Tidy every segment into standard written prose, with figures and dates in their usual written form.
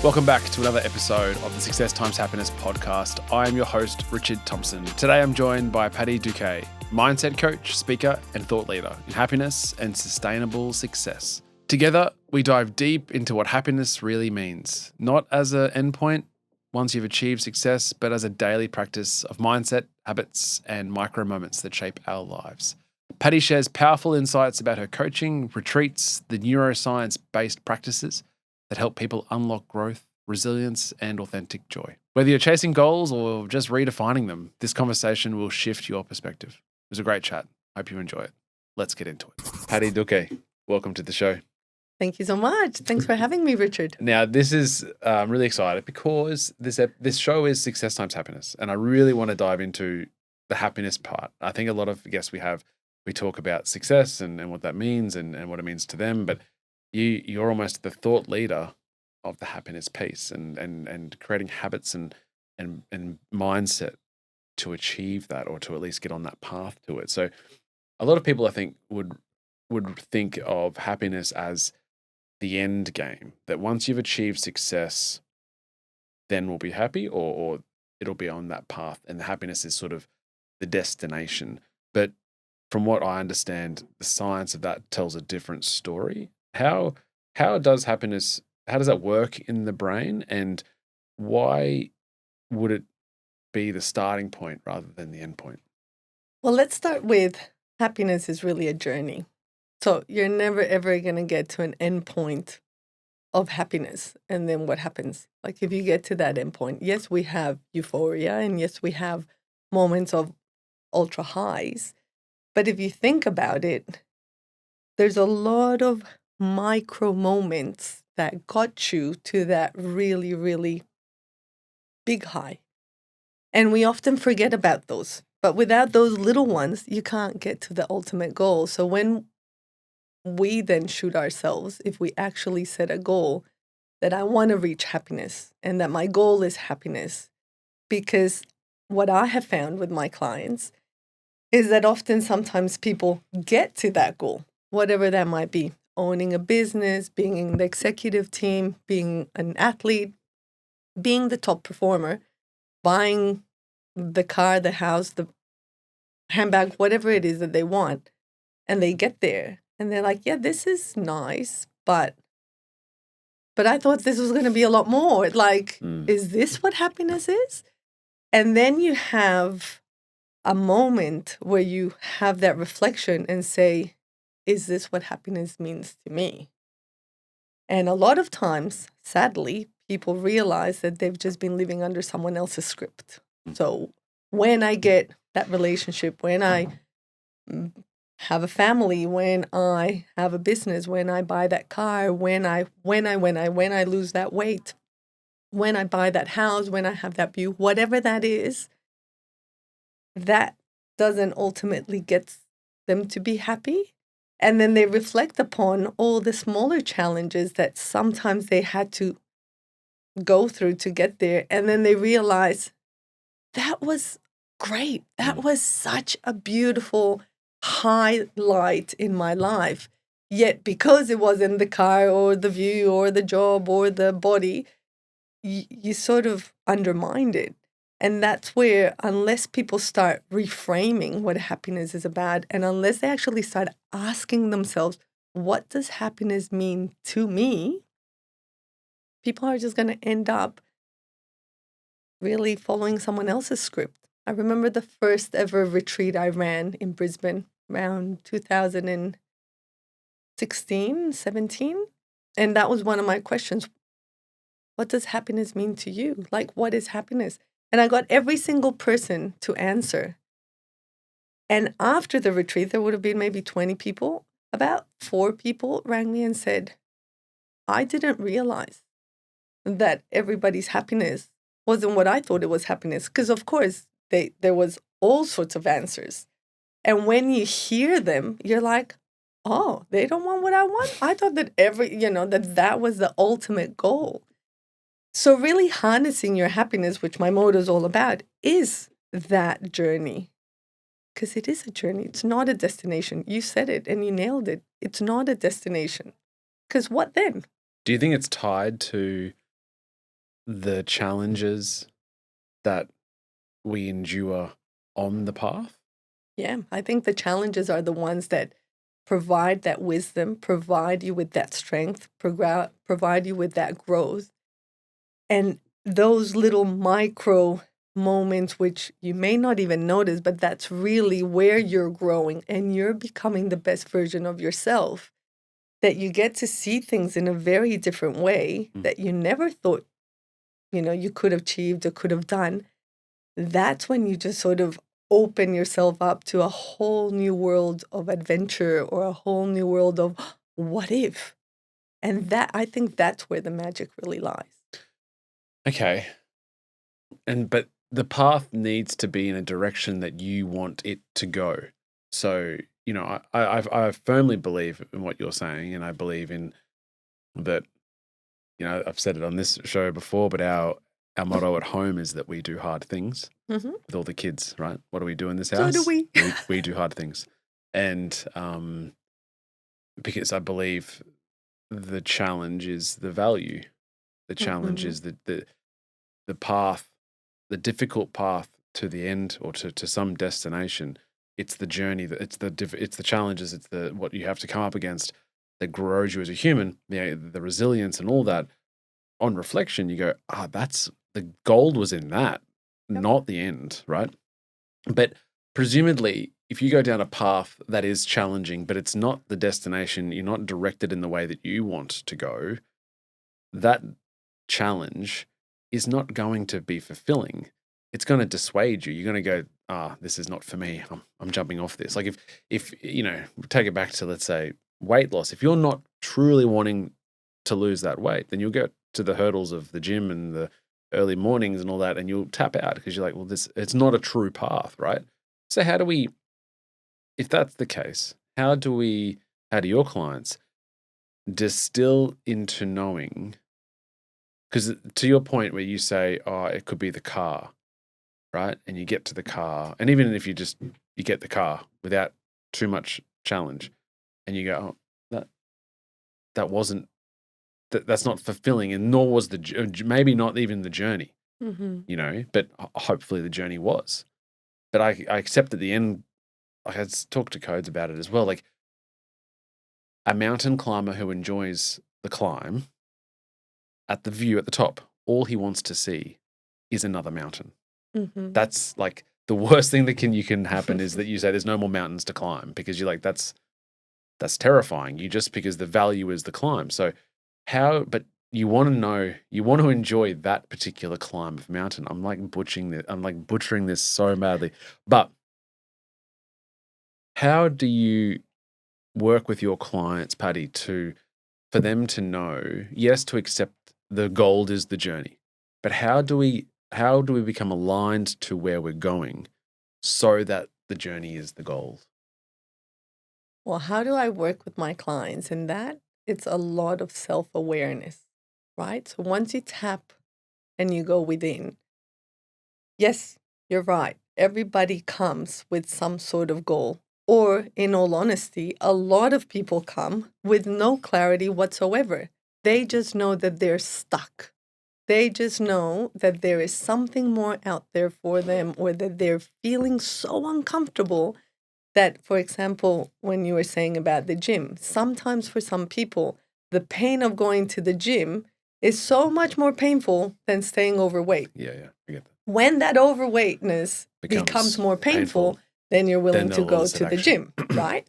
Welcome back to another episode of the Success Times Happiness podcast. I am your host, Richard Thompson. Today I'm joined by Patty Duque, mindset coach, speaker, and thought leader in happiness and sustainable success. Together, we dive deep into what happiness really means, not as an endpoint once you've achieved success, but as a daily practice of mindset, habits, and micro moments that shape our lives. Patty shares powerful insights about her coaching, retreats, the neuroscience-based practices that help people unlock growth, resilience, and authentic joy. Whether you're chasing goals or just redefining them, this conversation will shift your perspective. It was a great chat. Hope you enjoy it. Let's get into it. Patty Duque, welcome to the show. Thank you so much. Thanks for having me, Richard. Now, this is I'm really excited because this show is Success Times Happiness, and I really want to dive into the happiness part. I think a lot of guests we talk about success and what that means and what it means to them, but you're almost the thought leader of the happiness piece and creating habits and mindset to achieve that, or to at least get on that path to it. So a lot of people, I think, would think of happiness as the end game, that once you've achieved success, then we'll be happy, or it'll be on that path, and the happiness is sort of the destination. But from what I understand, the science of that tells a different story. How does that work in the brain, and why would it be the starting point rather than the end point? Well, let's start with happiness is really a journey. So you're never, ever going to get to an end point of happiness. And then what happens? Like if you get to that end point, yes, we have euphoria, and yes, we have moments of ultra highs. But if you think about it, there's a lot of micro moments that got you to that really, really big high. And we often forget about those. But without those little ones, you can't get to the ultimate goal. So when we then shoot ourselves, if we actually set a goal that I want to reach happiness and that my goal is happiness, because what I have found with my clients is that often sometimes people get to that goal, whatever that might be. Owning a business, being in the executive team, being an athlete, being the top performer, buying the car, the house, the handbag, whatever it is that they want. And they get there and they're like, yeah, this is nice, but I thought this was going to be a lot more. Like, is this what happiness is? And then you have a moment where you have that reflection and say, is this what happiness means to me? And a lot of times, sadly, people realize that they've just been living under someone else's script. So when I get that relationship, when I have a family, when I have a business, when I buy that car, when I lose that weight, when I buy that house, when I have that view, whatever that is, that doesn't ultimately get them to be happy. And then they reflect upon all the smaller challenges that sometimes they had to go through to get there. And then they realize that was great. That was such a beautiful highlight in my life. Yet because it wasn't the car or the view or the job or the body, you sort of undermined it. And that's where, unless people start reframing what happiness is about, and unless they actually start asking themselves, what does happiness mean to me? People are just going to end up really following someone else's script. I remember the first ever retreat I ran in Brisbane around 2016, 17. And that was one of my questions. What does happiness mean to you? Like, what is happiness? And I got every single person to answer. And after the retreat, there would have been maybe 20 people. About 4 people rang me and said, I didn't realize that everybody's happiness wasn't what I thought it was happiness. Because, of course, there was all sorts of answers. And when you hear them, you're like, oh, they don't want what I want? I thought that that was the ultimate goal. So really harnessing your happiness, which my motto is all about, is that journey. because it is a journey. It's not a destination. You said it and you nailed it. It's not a destination. Because what then? Do you think it's tied to the challenges that we endure on the path? Yeah, I think the challenges are the ones that provide that wisdom, provide you with that strength, provide you with that growth. And those little micro moments, which you may not even notice, but that's really where you're growing and you're becoming the best version of yourself, that you get to see things in a very different way that you never thought, you could have achieved or could have done. That's when you just sort of open yourself up to a whole new world of adventure or a whole new world of what if? And that, I think that's where the magic really lies. Okay. But the path needs to be in a direction that you want it to go. So, I firmly believe in what you're saying, and I believe in that, I've said it on this show before, but our motto at home is that we do hard things with all the kids, right? What do we do in this house? So do we. We do hard things. And because I believe the challenge is the value. The challenge is the path, the difficult path to the end or to some destination. It's the journey, it's the challenges, it's the what you have to come up against that grows you as a human, the resilience and all that. On reflection, you go, that's the gold was in that, not the end, right? But presumably, if you go down a path that is challenging, but it's not the destination, you're not directed in the way that you want to go, that challenge is not going to be fulfilling. It's going to dissuade you. You're going to go, this is not for me. I'm jumping off this. Like if take it back to, let's say, weight loss. If you're not truly wanting to lose that weight, then you'll go to the hurdles of the gym and the early mornings and all that, and you'll tap out because you're like, well, it's not a true path, right? So if that's the case, how do your clients distill into knowing? Because to your point where you say, it could be the car, right? And you get to the car, and even if you get the car without too much challenge, and you go, that's not fulfilling, and nor was maybe not even the journey, but hopefully the journey was. But I accept at the end, I had talked to Codes about it as well, like a mountain climber who enjoys the climb, at the view at the top, all he wants to see is another mountain. That's like the worst thing that you can happen is that you say there's no more mountains to climb, because you're like, that's terrifying. Because the value is the climb. So but you want to enjoy that particular climb of mountain. I'm butchering this so badly. But how do you work with your clients, Patty, for them to know, yes, to accept the goal is the journey, but how do we become aligned to where we're going so that the journey is the goal? Well, how do I work with my clients? And that it's a lot of self-awareness, right? So once you tap and you go within, yes, you're right. Everybody comes with some sort of goal. Or, in all honesty, a lot of people come with no clarity whatsoever. They just know that they're stuck. They just know that there is something more out there for them, or that they're feeling so uncomfortable that, for example, when you were saying about the gym, sometimes for some people, the pain of going to the gym is so much more painful than staying overweight. Yeah, I get that. When that overweightness becomes more painful, then you're willing to go to the gym, right?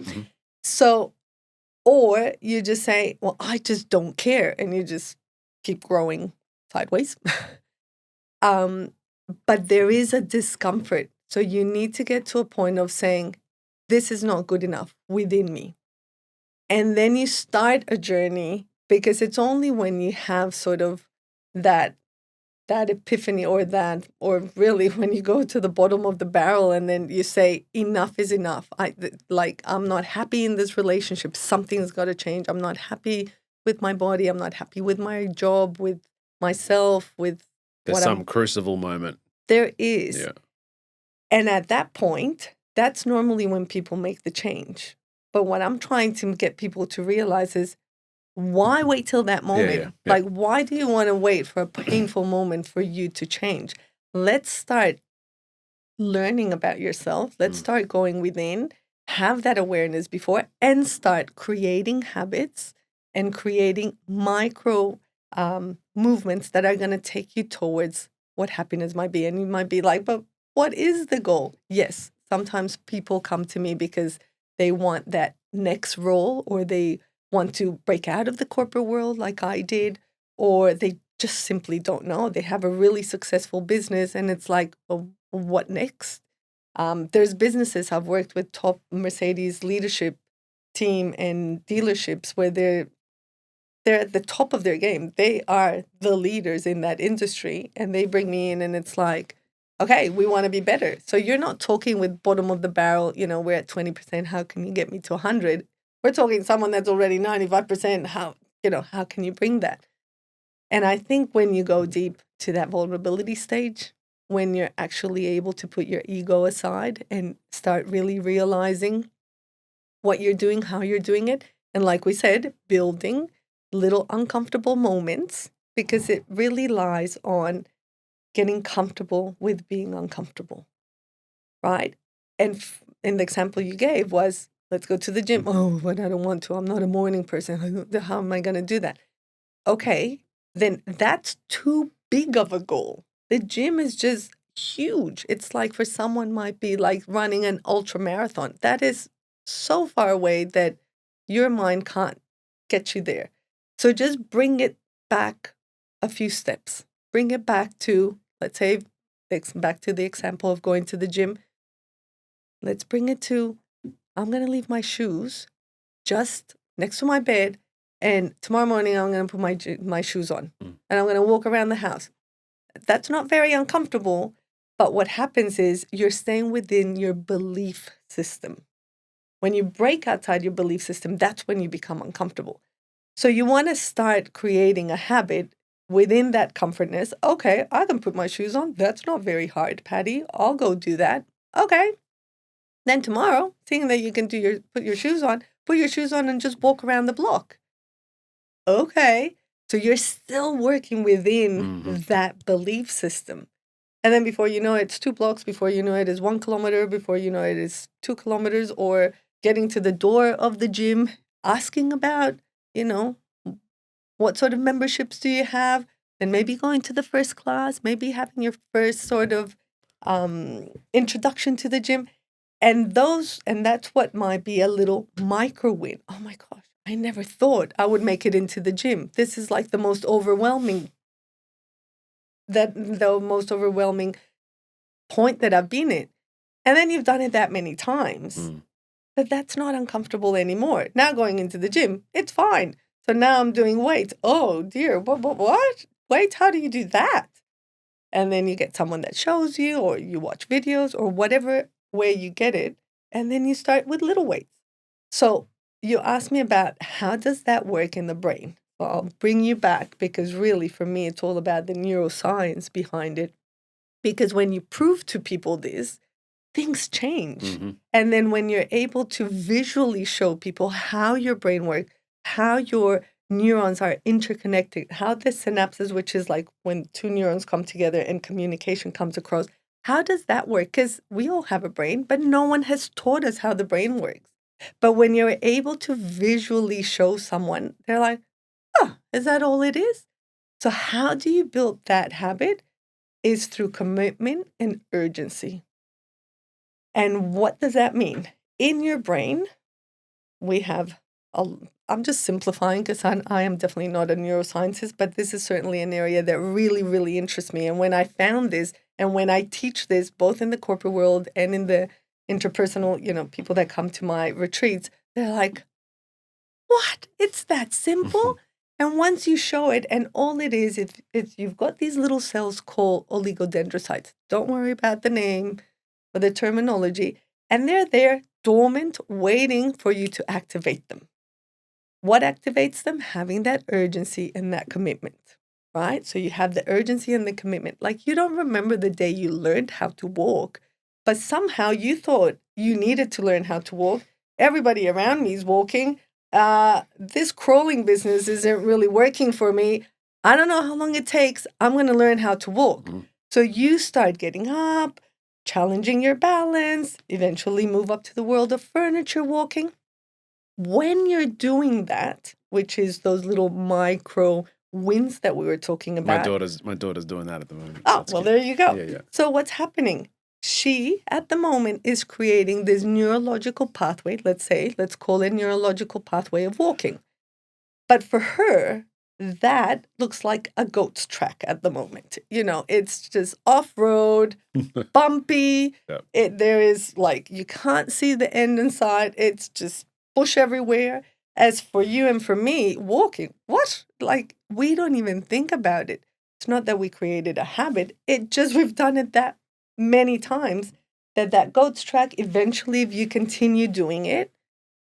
So, or you just say, well, I just don't care, and you just keep growing sideways. But there is a discomfort. So you need to get to a point of saying, this is not good enough within me. And then you start a journey, because it's only when you have sort of that epiphany, or really when you go to the bottom of the barrel and then you say, enough is enough. I'm not happy in this relationship. Something's got to change. I'm not happy with my body. I'm not happy with my job, with myself, with There's some crucible moment. There is. Yeah. And at that point, that's normally when people make the change. But what I'm trying to get people to realize is, why wait till that moment? yeah. Like, why do you want to wait for a painful moment for you to change? Let's start learning about yourself. Let's start going within, have that awareness before, and start creating habits and creating micro movements that are going to take you towards what happiness might be. And you might be like, but what is the goal? Yes, sometimes people come to me because they want that next role, or they want to break out of the corporate world like I did, or they just simply don't know. They have a really successful business and it's like, well, what next? There's businesses I've worked with, top Mercedes leadership team and dealerships, where they're at the top of their game. They are the leaders in that industry, and they bring me in and it's like, okay, we want to be better. So you're not talking with bottom of the barrel, we're at 20%, how can you get me to 100? We're talking someone that's already 95%, how can you bring that? And I think when you go deep to that vulnerability stage, when you're actually able to put your ego aside and start really realizing what you're doing, how you're doing it, and like we said, building little uncomfortable moments, because it really lies on getting comfortable with being uncomfortable, right? And in the example you gave was, let's go to the gym. Oh, but I don't want to. I'm not a morning person. How am I going to do that? Okay, then that's too big of a goal. The gym is just huge. It's like, for someone might be like running an ultra marathon. That is so far away that your mind can't get you there. So just bring it back a few steps. Bring it back to, let's say, back to the example of going to the gym. Let's bring it to, I'm going to leave my shoes just next to my bed, and tomorrow morning I'm going to put my shoes on, and I'm going to walk around the house. That's not very uncomfortable, but what happens is you're staying within your belief system. When you break outside your belief system, that's when you become uncomfortable. So you want to start creating a habit within that comfortness. Okay, I can put my shoes on. That's not very hard, Patty. I'll go do that. Okay. Then tomorrow, seeing that you can put your shoes on and just walk around the block. Okay. So you're still working within that belief system. And then before you know it, it's 2 blocks. Before you know it is 1 kilometer. Before you know it is 2 kilometers, or getting to the door of the gym, asking about, what sort of memberships do you have? Then maybe going to the first class, maybe having your first sort of introduction to the gym. And that's what might be a little micro win. Oh my gosh, I never thought I would make it into the gym. This is like the most overwhelming point that I've been in. And then you've done it that many times. But that's not uncomfortable anymore. Now going into the gym, it's fine. So now I'm doing weights. Oh dear, what? Weights, how do you do that? And then you get someone that shows you, or you watch videos, or whatever way you get it. And then you start with little weights. So you asked me about how does that work in the brain? Well, I'll bring you back, because really for me, it's all about the neuroscience behind it. Because when you prove to people this, things change. And then when you're able to visually show people how your brain works, how your neurons are interconnected, how the synapses, which is like when 2 neurons come together and communication comes across, how does that work? Because we all have a brain, but no one has taught us how the brain works. But when you're able to visually show someone, they're like, oh, is that all it is? So how do you build that habit? Is through commitment and urgency. And what does that mean? In your brain, we have, I'm just simplifying because I am definitely not a neuroscientist, but this is certainly an area that really, really interests me. And when I found this, and when I teach this, both in the corporate world and in the interpersonal, people that come to my retreats, they're like, what? It's that simple? And once you show it, and all it is, it's you've got these little cells called oligodendrocytes. Don't worry about the name or the terminology. And they're there dormant, waiting for you to activate them. What activates them? Having that urgency and that commitment, right? So you have the urgency and the commitment. Like, you don't remember the day you learned how to walk, but somehow you thought you needed to learn how to walk. Everybody around me is walking. This crawling business isn't really working for me. I don't know how long it takes. I'm going to learn how to walk. Mhm. So you start getting up, challenging your balance, eventually move up to the world of furniture walking. When you're doing that, which is those little micro wins that we were talking My about. daughter's doing that at the moment. Oh, That's well, cute. there you go. Yeah. So what's happening? She, at the moment, is creating this neurological pathway, let's call it neurological pathway of walking. But for her, that looks like a goat's track at the moment. It's just off-road, bumpy. Yep. There is you can't see the end in sight. It's just bush everywhere. As for you and for me, walking, what? We don't even think about it. It's not that we created a habit. We've done it that many times that goat's track, eventually, if you continue doing it,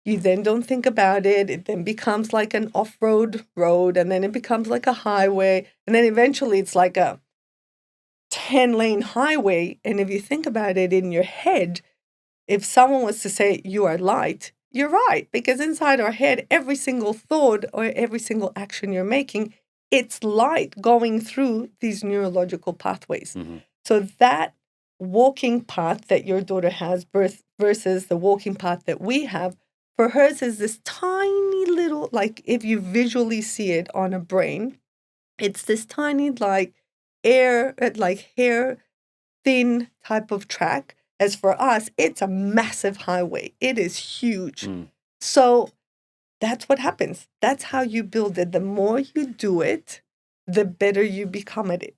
you then don't think about it. It then becomes like an off-road road, and then it becomes like a highway. And then eventually it's like a 10-lane highway. And if you think about it in your head, if someone was to say you are light, you're right. Because inside our head, every single thought or every single action you're making, it's light going through these neurological pathways. Mm-hmm. So that walking path that your daughter has versus the walking path that we have, for hers is this tiny little, if you visually see it on a brain, it's this tiny, hair thin type of track. As for us, it's a massive highway. It is huge. Mm. So that's what happens. That's how you build it. The more you do it, the better you become at it,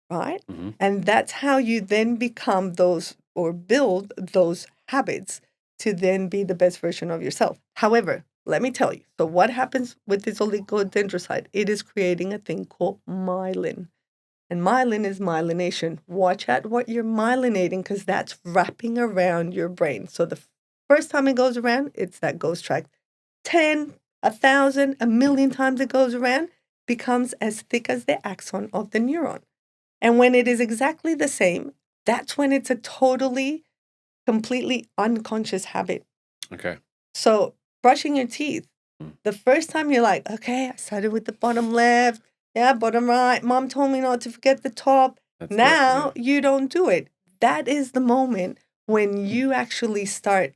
right? Mm-hmm. And that's how you then become those or build those habits to then be the best version of yourself. However, let me tell you, so what happens with this oligodendrocyte? It is creating a thing called myelin. And myelin is myelination. Watch out what you're myelinating because that's wrapping around your brain. So the first time it goes around, it's that ghost track. 10, 1,000, 1,000,000 times it goes around, becomes as thick as the axon of the neuron. And when it is exactly the same, that's when it's a totally, completely unconscious habit. Okay. So brushing your teeth, the first time you're like, okay, I started with the bottom left. Yeah, bottom right. Mom told me not to forget the top. Now you don't do it. That is the moment when you actually start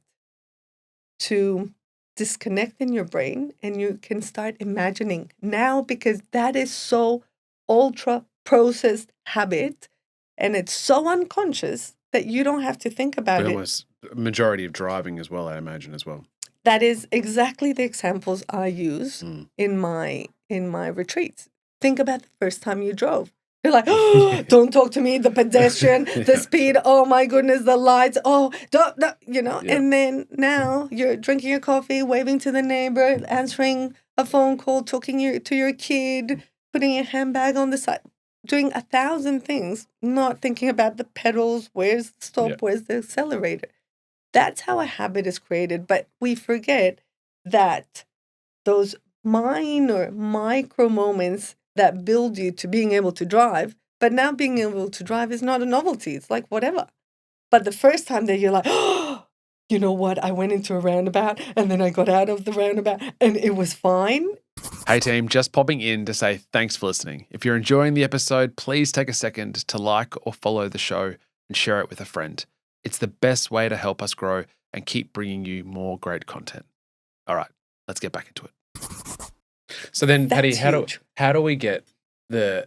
to disconnect in your brain and you can start imagining now, because that is so ultra processed habit and it's so unconscious that you don't have to think about it. Almost majority of driving as well, I imagine as well. That is exactly the examples I use in my retreats. Think about the first time you drove. You're like, oh, don't talk to me, the pedestrian, the speed, oh my goodness, the lights, don't, Yeah. And then now you're drinking your coffee, waving to the neighbor, answering a phone call, talking to your kid, putting your handbag on the side, doing 1,000 things, not thinking about the pedals, where's the stop, where's the accelerator. That's how a habit is created. But we forget that those minor micro moments that build you to being able to drive, but now being able to drive is not a novelty. It's like whatever. But the first time that you're like, oh, you know what? I went into a roundabout and then I got out of the roundabout and it was fine. Hey team, just popping in to say thanks for listening. If you're enjoying the episode, please take a second to like or follow the show and share it with a friend. It's the best way to help us grow and keep bringing you more great content. All right, let's get back into it. So then, Patty, how do we get the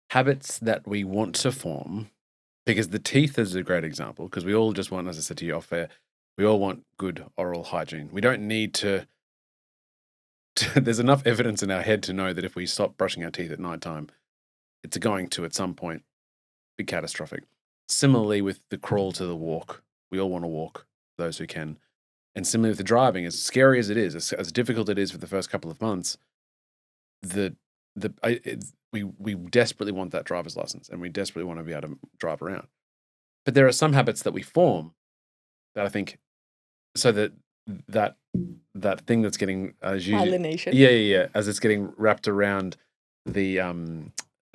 habits that we want to form? Because the teeth is a great example, because we all just want, as I said to you off air, we all want good oral hygiene. We don't need to there's enough evidence in our head to know that if we stop brushing our teeth at nighttime, it's going to, at some point, be catastrophic. Similarly with the crawl to the walk, we all want to walk, those who can. And similarly with the driving, as scary as it is, as difficult it is for the first couple of months, we desperately want that driver's license and we desperately want to be able to drive around. But there are some habits that we form that I think, so that thing that's getting myelination. Yeah, as it's getting wrapped around the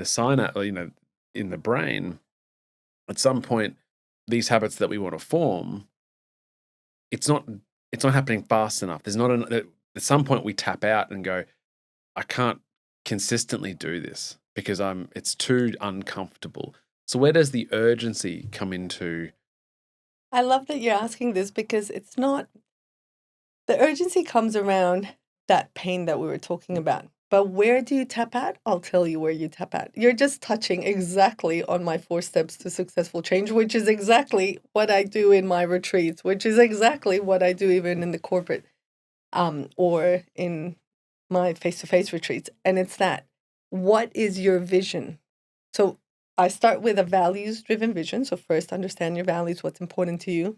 synapse, in the brain, at some point, these habits that we want to form, it's not happening fast enough. There's not at some point we tap out and go, I can't consistently do this because it's too uncomfortable. So where does the urgency come into? I love that you're asking this because it's not, the urgency comes around that pain that we were talking about. But where do you tap out? I'll tell you where you tap out. You're just touching exactly on my 4 steps to successful change, which is exactly what I do in my retreats, which is exactly what I do even in the corporate or in my face-to-face retreats. And it's that, what is your vision? So I start with a values-driven vision. So first, understand your values, what's important to you.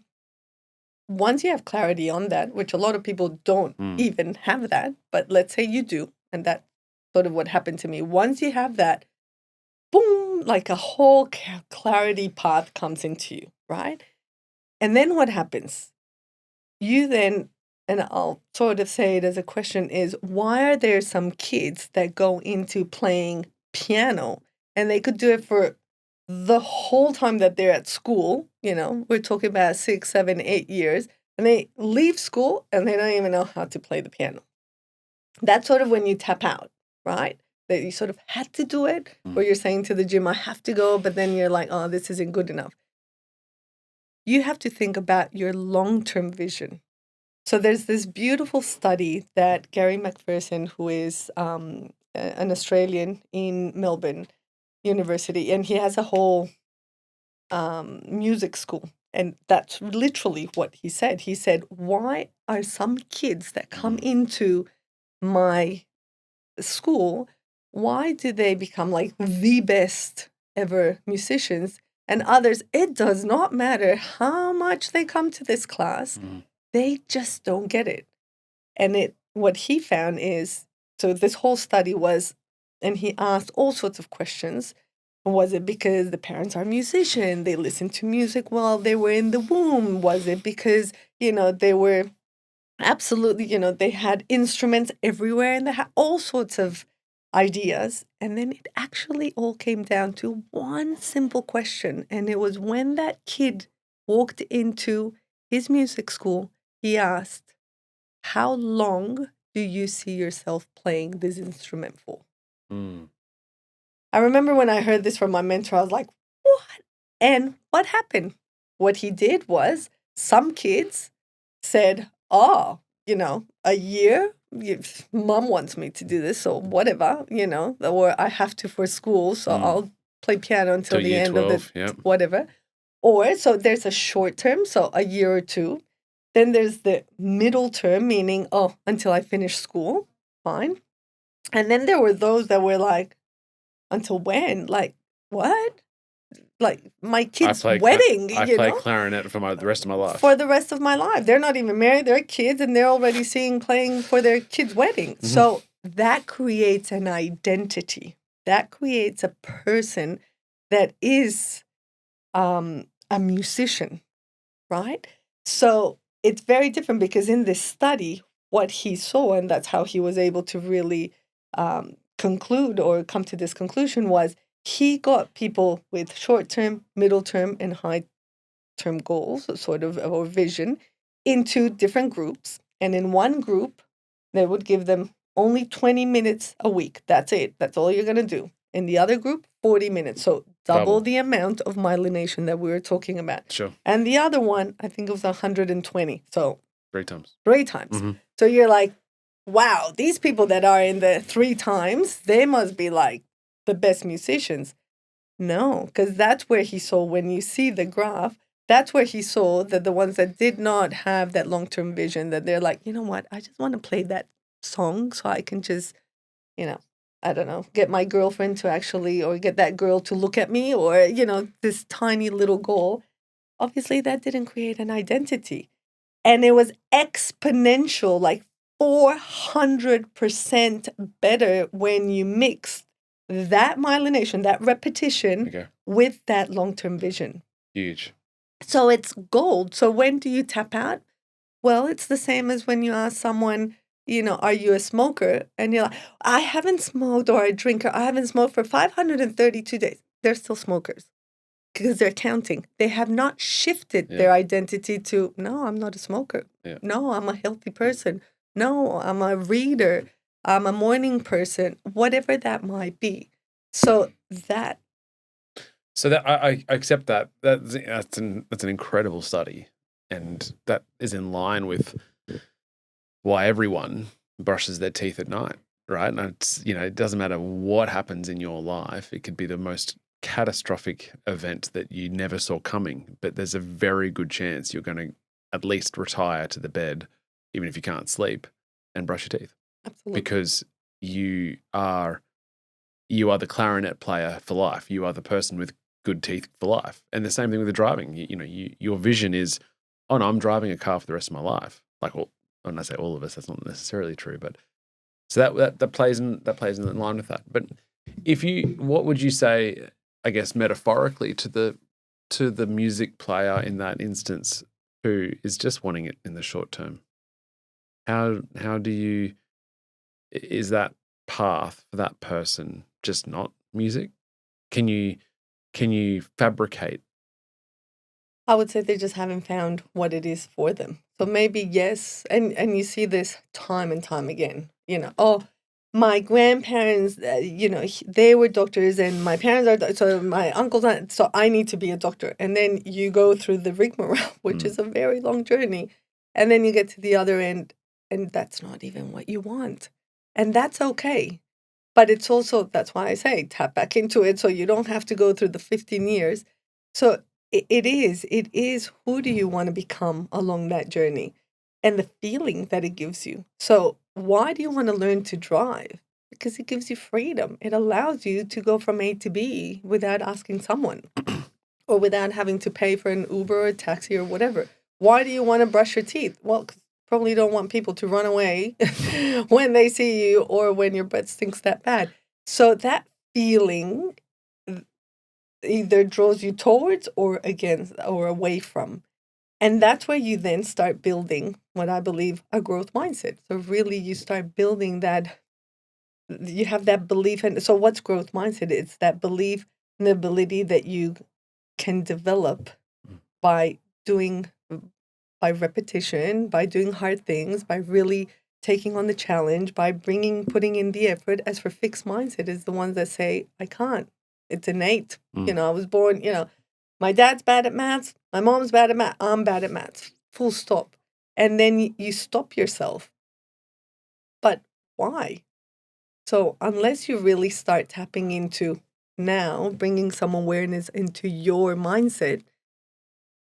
Once you have clarity on that, which a lot of people don't even have that, but let's say you do, and that's sort of what happened to me. Once you have that, boom, like a whole clarity path comes into you, right? And then what happens? You then, and I'll sort of say it as a question, is why are there some kids that go into playing piano and they could do it for the whole time that they're at school? We're talking about 6, 7, 8 years, and they leave school and they don't even know how to play the piano. That's sort of when you tap out, right? That you sort of had to do it, or you're saying to the gym, I have to go, but then you're like, oh, this isn't good enough. You have to think about your long-term vision. So there's this beautiful study that Gary McPherson, who is an Australian in Melbourne University, and he has a whole music school. And that's literally what he said. He said, why are some kids that come into my school, why do they become like the best ever musicians? And others, it does not matter how much they come to this class, they just don't get it. And what he found is, so this whole study was, and he asked all sorts of questions. Was it because the parents are musicians? They listened to music while they were in the womb? Was it because, they were absolutely, they had instruments everywhere and they had all sorts of ideas. And then it actually all came down to one simple question. And it was when that kid walked into his music school, he asked, how long do you see yourself playing this instrument for? I remember when I heard this from my mentor, I was like, what? And what happened? What he did was some kids said, oh, a year, mom wants me to do this, or whatever, or I have to for school, so I'll play piano until the year end 12, of the whatever. Or so there's a short term, so a year or two. Then there's the middle term, meaning, until I finish school, fine. And then there were those that were like, until when? Like, what? Like my kid's wedding, I play clarinet for the rest of my life. For the rest of my life. They're not even married, they're kids, and they're already playing for their kid's wedding. So that creates an identity. That creates a person that is a musician, right? So it's very different because in this study, what he saw, and that's how he was able to really conclude or come to this conclusion, was he got people with short-term, middle-term, and high-term goals, sort of, or vision, into different groups. And in one group, they would give them only 20 minutes a week. That's it. That's all you're going to do. In the other group, 40 minutes. So double the amount of myelination that we were talking about. Sure. And the other one, I think it was 120. So 3 times. 3 times. So you're like, wow, these people that are in the 3 times, they must be like the best musicians. No, because that's where he saw, when you see the graph, that's where he saw that the ones that did not have that long-term vision, that they're like, you know what, I just want to play that song so I can just, I don't know, get my girlfriend to actually, or get that girl to look at me, or, this tiny little goal. Obviously, that didn't create an identity. And it was exponential, like 400% better when you mixed that myelination, that repetition, with that long-term vision. Huge. So it's gold. So when do you tap out? Well, it's the same as when you ask someone, are you a smoker? And you're like, I haven't smoked, or a drinker. I haven't smoked for 532 days. They're still smokers. because they're counting. They have not shifted Yeah. their identity to, no, I'm not a smoker. Yeah. No, I'm a healthy person. No, I'm a reader. I'm a morning person, whatever that might be. So that, So that I accept that. That's an incredible study, and that is in line with why everyone brushes their teeth at night, right? And it's, it doesn't matter what happens in your life. It could be the most catastrophic event that you never saw coming, but there's a very good chance you're going to at least retire to the bed, even if you can't sleep, and brush your teeth, absolutely. because you are the clarinet player for life. You are the person with good teeth for life. And the same thing with the driving. Your vision is, oh no, I'm driving a car for the rest of my life. Like, well, when I say all of us, that's not necessarily true, but so that plays in line with that. But what would you say, I guess, metaphorically to the music player in that instance who is just wanting it in the short term? How is that path for that person just not music? Can you fabricate? I would say they just haven't found what it is for them. So maybe yes, and you see this time and time again. Oh, my grandparents, they were doctors, and my parents are so my uncles are, so I need to be a doctor. And then you go through the rigmarole, which is a very long journey, and then you get to the other end, and that's not even what you want, and that's okay. But it's also, that's why I say tap back into it so you don't have to go through the 15 years. So it is who do you want to become along that journey and the feeling that it gives you. So why do you want to learn to drive? Because it gives you freedom. It allows you to go from A to B without asking someone or without having to pay for an Uber or a taxi or whatever. Why do you want to brush your teeth? Well, 'cause you probably don't want people to run away when they see you or when your breath stinks that bad. So that feeling either draws you towards or against or away from. And that's where you then start building what I believe a growth mindset. So really you start building that, you have that belief. And so what's growth mindset? It's that belief and the ability that you can develop by doing, by repetition, by doing hard things, by really taking on the challenge, by putting in the effort. As for fixed mindset is the ones that say, I can't. It's innate. I was born, my dad's bad at maths, my mom's bad at math, I'm bad at maths. Full stop. And then you stop yourself. But why? So unless you really start tapping into now, bringing some awareness into your mindset,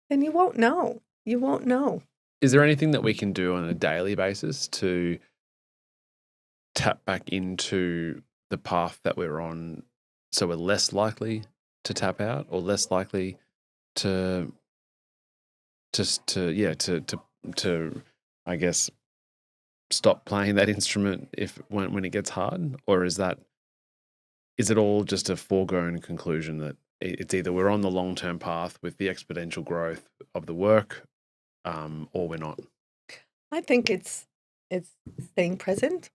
then you won't know. You won't know. Is there anything that we can do on a daily basis to tap back into the path that we're on so we're less likely to tap out or less likely to I guess stop playing that instrument when it gets hard? Or is it all just a foregone conclusion that it's either we're on the long-term path with the exponential growth of the work, or we're not? I think it's staying present.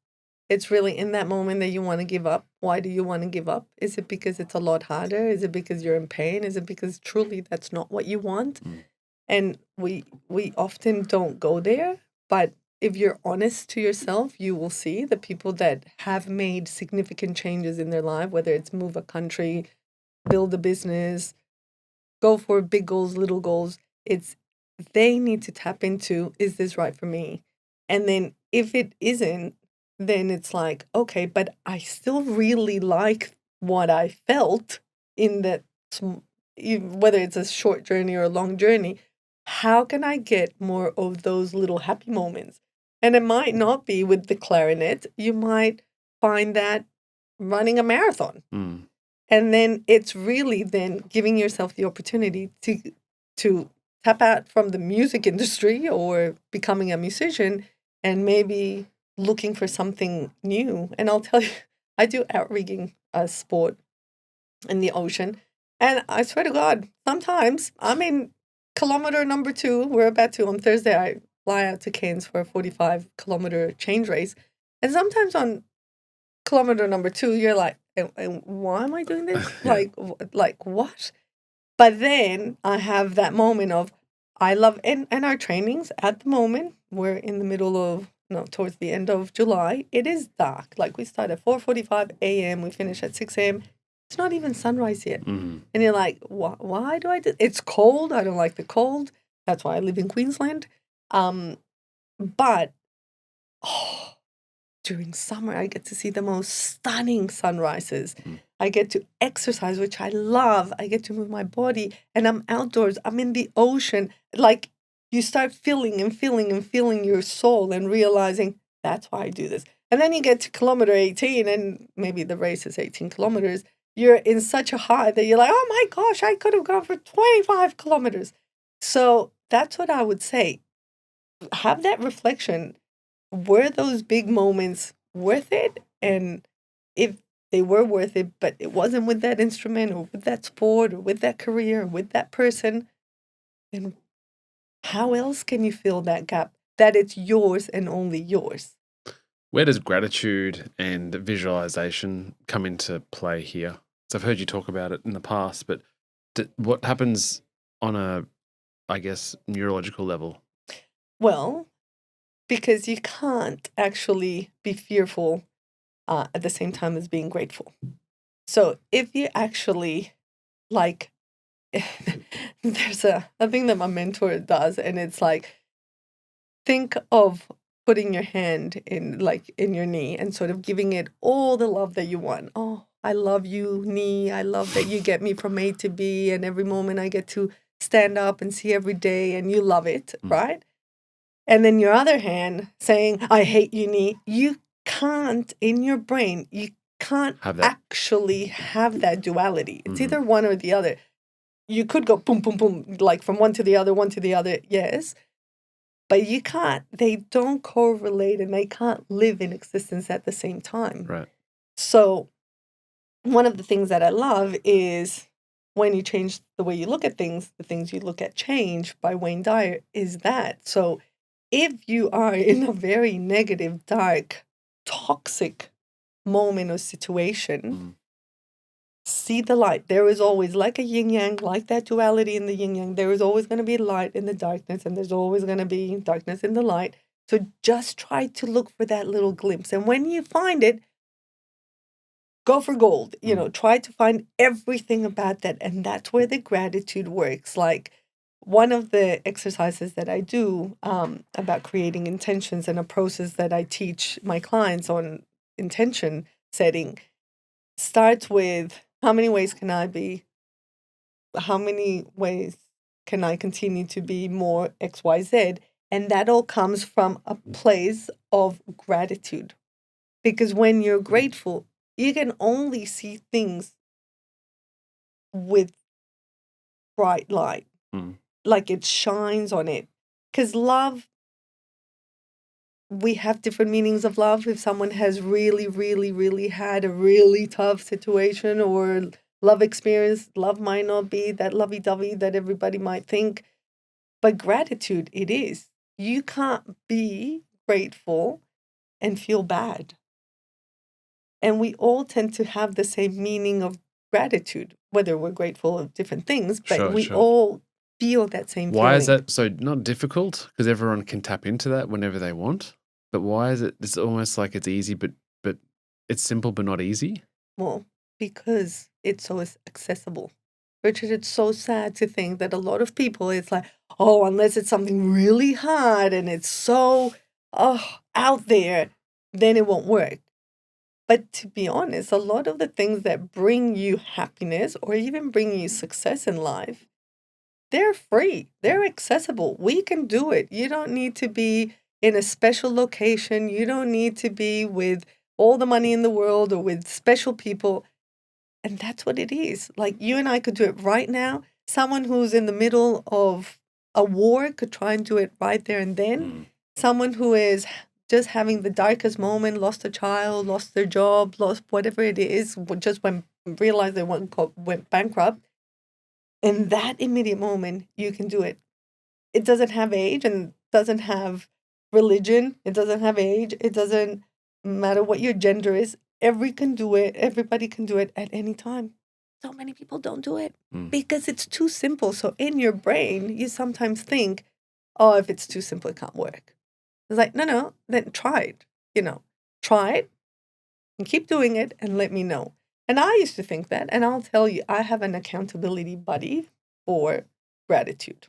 It's really in that moment that you want to give up. Why do you want to give up? Is it because it's a lot harder? Is it because you're in pain? Is it because truly that's not what you want? And we often don't go there, but if you're honest to yourself, you will see the people that have made significant changes in their life, whether it's move a country, build a business, go for big goals, little goals. It's they need to tap into, is this right for me? And then if it isn't, then it's like, okay, but I still really like what I felt in that, whether it's a short journey or a long journey. How can I get more of those little happy moments? And it might not be with the clarinet. You might find that running a marathon. And then it's really then giving yourself the opportunity to tap out from the music industry or becoming a musician and maybe looking for something new. And I'll tell you, I do outrigging sport in the ocean. And I swear to God, sometimes I'm in kilometer number 2. We're about to, on Thursday, I fly out to Cairns for a 45-kilometer change race. And sometimes on kilometer number 2, you're like, and why am I doing this? Like what? But then I have that moment of, I love, and our trainings at the moment, we're in the middle of, no, towards the end of July. It is dark. Like we start at 4:45 a.m., we finish at 6 a.m. It's not even sunrise yet. Mm. And you're like, why do I do? It's cold. I don't like the cold. That's why I live in Queensland. But during summer, I get to see the most stunning sunrises. I get to exercise, which I love. I get to move my body, and I'm outdoors. I'm in the ocean. Like, you start feeling and feeling and feeling your soul and realizing that's why I do this. And then you get to kilometer 18, and maybe the race is 18 kilometers. You're in such a high that you're like, oh my gosh, I could have gone for 25 kilometers. So that's what I would say. Have that reflection. Were those big moments worth it? And if they were worth it, but it wasn't with that instrument or with that sport or with that career or with that person, then how else can you fill that gap that it's yours and only yours? Where does gratitude and visualization come into play here? So I've heard you talk about it in the past, but what happens on a, I guess, neurological level? Well, because you can't actually be fearful at the same time as being grateful. So if you actually, like, there's a thing that my mentor does, and it's like, think of putting your hand in your knee and sort of giving it all the love that you want. Oh, I love you, knee. I love that you get me from A to B, and every moment I get to stand up and see every day, and you love it, right? And then your other hand saying, I hate you, knee. You can't, in your brain, you can't actually have that duality. It's either one or the other. You could go boom, boom, boom, like from one to the other, yes. But you can't, they don't correlate, and they can't live in existence at the same time. Right. So one of the things that I love is when you change the way you look at things, the things you look at change, by Wayne Dyer, is that. So if you are in a very negative, dark, toxic moment or situation, see the light. There is always, like a yin yang, like that duality in the yin yang, there is always going to be light in the darkness, and there's always going to be darkness in the light. So just try to look for that little glimpse. And when you find it, go for gold. Try to find everything about that. And that's where the gratitude works. Like, one of the exercises that I do about creating intentions, and a process that I teach my clients on intention setting, starts with, how many ways can I be? How many ways can I continue to be more XYZ? And that all comes from a place of gratitude. Because when you're grateful, you can only see things with bright light. Like, it shines on it. Because love, we have different meanings of love. If someone has really, really, really had a really tough situation or love experience, love might not be that lovey-dovey that everybody might think. But gratitude, it is. You can't be grateful and feel bad. And we all tend to have the same meaning of gratitude, whether we're grateful of different things, but we all feel that same feeling. Why is that so not difficult? Because everyone can tap into that whenever they want. But why is it? It's almost like it's easy, but it's simple, but not easy. Well, because it's so accessible. Richard, it's so sad to think that a lot of people, it's like, oh, unless it's something really hard and it's so out there, then it won't work. But to be honest, a lot of the things that bring you happiness or even bring you success in life, they're free. They're accessible. We can do it. You don't need to be in a special location. You don't need to be with all the money in the world or with special people. And that's what it is. Like, you and I could do it right now. Someone who's in the middle of a war could try and do it right there and then. Someone who is just having the darkest moment, lost a child, lost their job, lost whatever it is, just realized they went bankrupt. In that immediate moment, you can do it. It doesn't have age and doesn't have religion. It doesn't have age. It doesn't matter what your gender is. Everybody can do it at any time. so many people don't do it Mm. because it's too simple. So in your brain, you sometimes think, oh, if it's too simple, it can't work. It's like, no, then try it. Try it and keep doing it and let me know. And I used to think that, and I'll tell you, I have an accountability buddy for gratitude.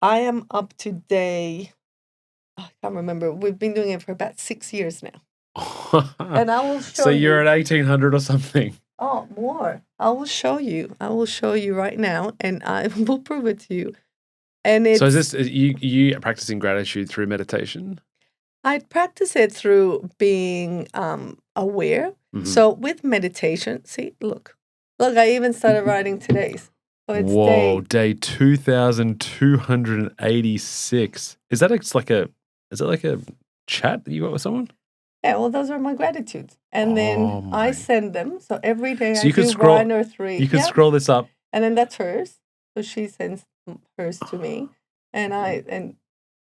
I am up to day, I can't remember. We've been doing it for about 6 years now. And I will show So you're you. at 1800 or something. Oh, more. I will show you. I will show you right now, and I will prove it to you. And So is it's, this you practicing gratitude through meditation? I practice it through being aware. Mhm. So with meditation, see, look, I even started writing today's. So it's Whoa, day. day 2286. Is that like a chat that you got with someone? Yeah, well, those are my gratitudes. And Oh then I my. send them. So every day So I you could do scroll one or three. you could Yeah. scroll this up. And then that's hers. So she sends hers to me. And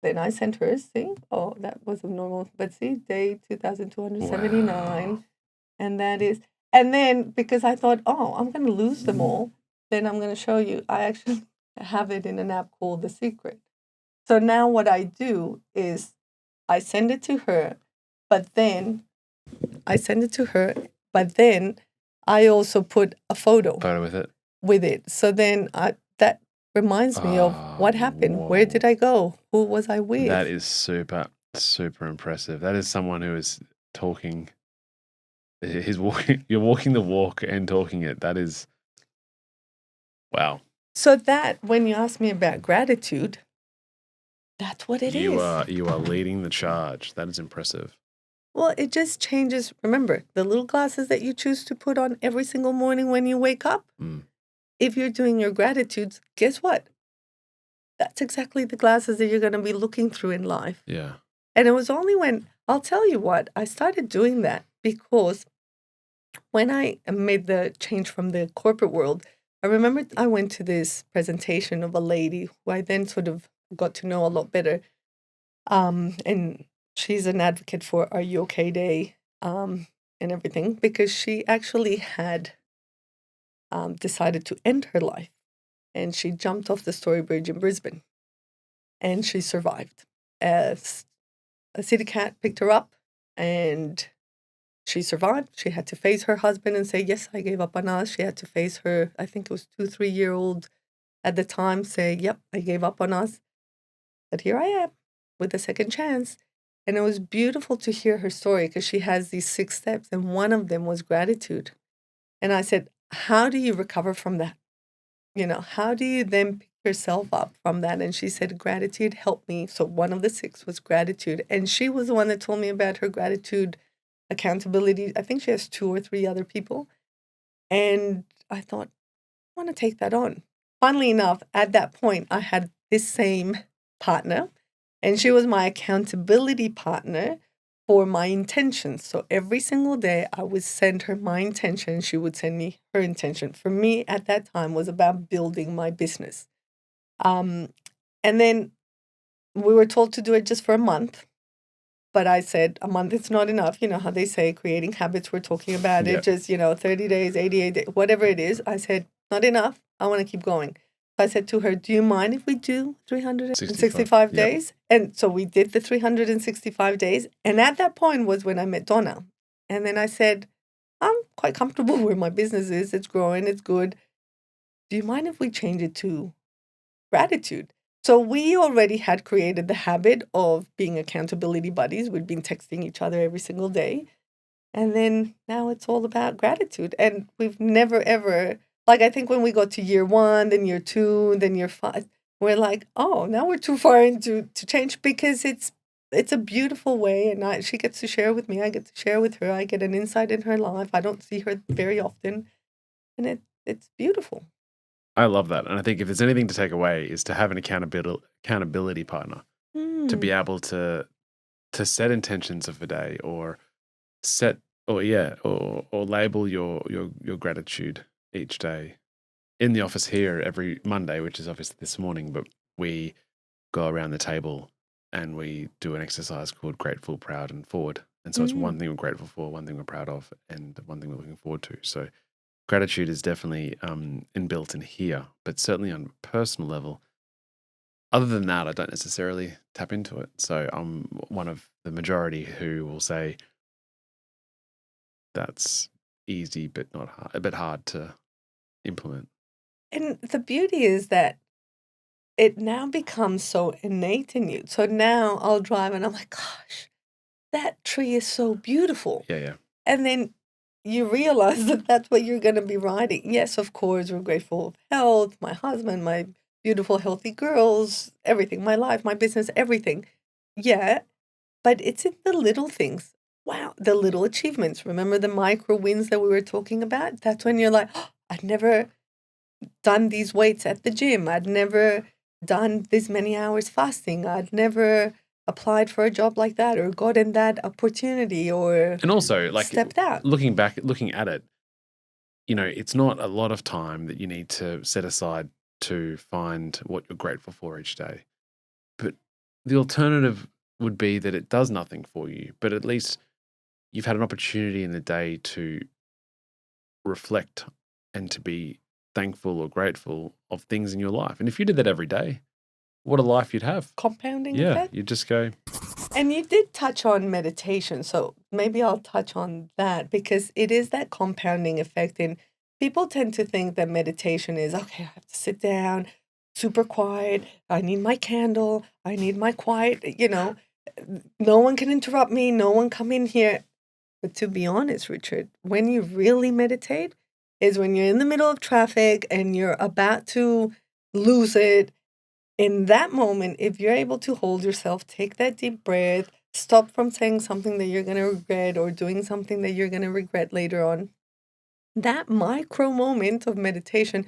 then I sent hers. See? Oh, that was a normal. But see, day 2279. Wow. And that is. And then because I thought, oh, I'm going to lose them all, then I'm going to show you. I actually have it in an app called The Secret. So now what I do is I send it to her, but then I send it to her, but then I also put a photo Photo with it. with it. So then that reminds me of what happened. Where did Whoa. I go? Who was I with? That is super, super impressive. That is someone who is talking. He's walking. You're walking the walk and talking it. That is, wow. So that when you ask me about gratitude, that's what it is. You are leading the charge. That is impressive. Well, it just changes. Remember, the little glasses that you choose to put on every single morning when you wake up. Mm. If you're doing your gratitudes, guess what? That's exactly the glasses that you're going to be looking through in life. Yeah. And it was only when, I'll tell you what, I started doing that because when I made the change from the corporate world, I remember I went to this presentation of a lady who I then sort of got to know a lot better. And she's an advocate for Are You Okay Day and everything because she actually had decided to end her life. And she jumped off the Story Bridge in Brisbane. And she survived. As a city cat picked her up and she survived. She had to face her husband and say, yes, I gave up on us. She had to face her, I think it was 2-3-year-old at the time, say, yep, I gave up on us. But here I am with a second chance. And it was beautiful to hear her story because she has these 6 steps and one of them was gratitude. And I said, how do you recover from that? How do you then pick yourself up from that? And she said, gratitude helped me. So one of the 6 was gratitude. And she was the one that told me about her gratitude accountability. I think she has 2 or 3 other people. And I thought, I want to take that on. Funnily enough, at that point, I had this same partner, and she was my accountability partner for my intentions. So every single day, I would send her my intention. She would send me her intention. For me, at that time, was about building my business. And then we were told to do it just for a month. But I said, a month is not enough. You know how they say creating habits, we're talking about Yep. it, just, 30 days, 88 days, whatever it is. I said, not enough. I want to keep going. So I said to her, do you mind if we do 365 Yep. days? And so we did the 365 days. And at that point was when I met Donna. And then I said, I'm quite comfortable where my business is. It's growing. It's good. Do you mind if we change it to gratitude? So we already had created the habit of being accountability buddies. We'd been texting each other every single day. And then now it's all about gratitude. And we've never, ever, I think when we got to year 1, then year 2, then year 5, we're like, oh, now we're too far into to change because it's a beautiful way. And she gets to share with me. I get to share with her. I get an insight in her life. I don't see her very often. And it's beautiful. I love that. And I think if there's anything to take away is to have an accountability partner to be able to set intentions of a day or set or label your gratitude each day. In the office here every Monday, which is obviously this morning, but we go around the table and we do an exercise called Grateful, Proud, and Forward. And so it's one thing we're grateful for, one thing we're proud of, and one thing we're looking forward to. So gratitude is definitely inbuilt in here, but certainly on a personal level. Other than that, I don't necessarily tap into it. So I'm one of the majority who will say that's easy, but not hard, a bit hard to implement. And the beauty is that it now becomes so innate in you. So now I'll drive and I'm like, gosh, that tree is so beautiful. Yeah. And then you realize that that's what you're going to be riding. Yes, of course, we're grateful of health, my husband, my beautiful, healthy girls, everything, my life, my business, everything. Yeah, but it's in the little things. Wow, the little achievements. Remember the micro wins that we were talking about? That's when you're like, oh, I'd never done these weights at the gym. I'd never done this many hours fasting. I'd never applied for a job like that or gotten that opportunity or And also, like, stepped out. looking at it, it's not a lot of time that you need to set aside to find what you're grateful for each day. But the alternative would be that it does nothing for you, but at least you've had an opportunity in the day to reflect and to be thankful or grateful of things in your life. And if you did that every day, what a life you'd have. Compounding Yeah, effect. you'd just go. And you did touch on meditation, so maybe I'll touch on that because it is that compounding effect. And people tend to think that meditation is, okay, I have to sit down, super quiet. I need my candle. I need my quiet, no one can interrupt me. No one come in here. But to be honest, Richard, when you really meditate is when you're in the middle of traffic and you're about to lose it. In that moment, if you're able to hold yourself, take that deep breath, stop from saying something that you're going to regret or doing something that you're going to regret later on, that micro moment of meditation